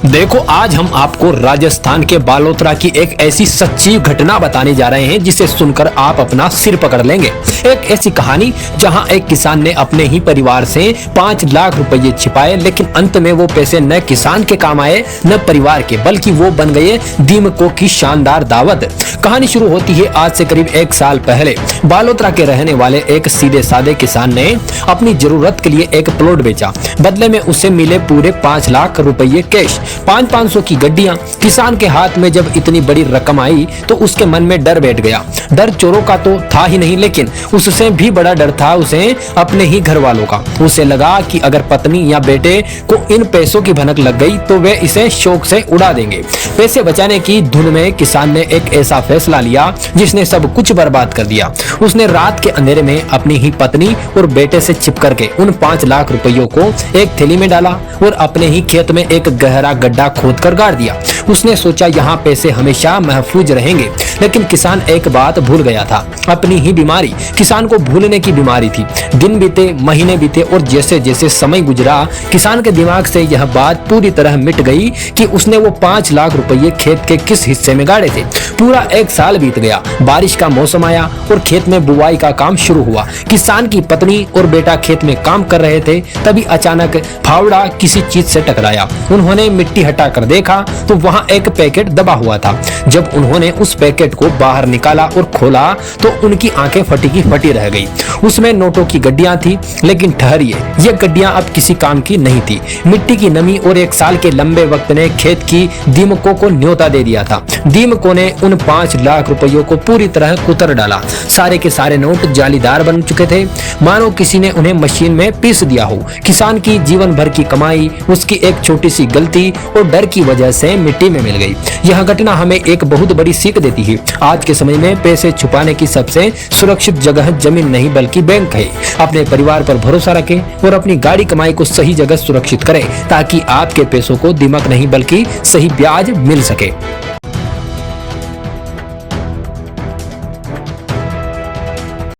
देखो, आज हम आपको राजस्थान के बालोतरा की एक ऐसी सच्ची घटना बताने जा रहे हैं जिसे सुनकर आप अपना सिर पकड़ लेंगे। एक ऐसी कहानी जहां एक किसान ने अपने ही परिवार से 5 लाख रुपए छिपाए, लेकिन अंत में वो पैसे न किसान के काम आए न परिवार के, बल्कि वो बन गए दीमकों की शानदार दावत। कहानी शुरू होती है आज से करीब 1 साल पहले। बालोतरा के रहने वाले एक सीधे साधे किसान ने अपनी जरूरत के लिए एक प्लॉट बेचा। बदले में उसे मिले पूरे 5 लाख रुपए कैश, 500 की गड्डियां। किसान के हाथ में जब इतनी बड़ी रकम आई तो उसके मन में डर बैठ गया। डर चोरों का तो था ही नहीं, लेकिन उससे भी बड़ा डर था उसे अपने ही घर वालों का। उसे लगा कि अगर पत्नी या बेटे को इन पैसों की भनक लग गई तो वे इसे शौक से उड़ा देंगे। पैसे बचाने की धुन में किसान ने एक ऐसा फैसला लिया जिसने सब कुछ बर्बाद कर दिया। उसने रात के अंधेरे में अपनी ही पत्नी और बेटे से छिप करके उन 5 लाख रुपयों को एक थैली में डाला और अपने ही खेत में एक गहरा गड्ढा खोद कर गाड़ दिया। उसने सोचा यहाँ पैसे हमेशा महफूज रहेंगे, लेकिन किसान एक बात भूल गया था, अपनी ही बीमारी। किसान को भूलने की बीमारी थी। दिन बीते, महीने बीते और जैसे जैसे समय गुजरा, किसान के दिमाग से यह बात पूरी तरह मिट गई कि उसने वो 5 लाख रुपए खेत के किस हिस्से में गाड़े थे। पूरा 1 साल बीत गया। बारिश का मौसम आया और खेत में बुआई का काम शुरू हुआ। किसान की पत्नी और बेटा खेत में काम कर रहे थे, तभी अचानक फावड़ा किसी चीज से टकराया। उन्होंने मिट्टी हटाकर देखा तो वहां एक पैकेट दबा हुआ था। जब उन्होंने उस पैकेट को बाहर निकाला और खोला तो उनकी आंखें फटी की फटी रह गई। उसमें नोटों की गड्डियां थी, लेकिन ठहरिए, ये गड्डियां अब किसी काम की नहीं थी। मिट्टी की नमी और 1 साल के लंबे वक्त ने खेत की दीमकों को न्योता दे दिया था। दीमकों ने उन 5 लाख रुपयों को पूरी तरह कुतर डाला। सारे के सारे नोट जालीदार बन चुके थे, मानो किसी ने उन्हें मशीन में पीस दिया हो। किसान की जीवन भर की कमाई उसकी एक छोटी सी गलती और डर की वजह से मिट्टी में मिल गई। यह घटना हमें एक बहुत बड़ी सीख देती है। आज के समय में पैसे छुपाने की सबसे सुरक्षित जगह जमीन नहीं बल्कि बैंक है। अपने परिवार पर भरोसा रखें और अपनी गाड़ी कमाई को सही जगह सुरक्षित करें, ताकि आपके पैसों को दीमक नहीं बल्कि सही ब्याज मिल सके।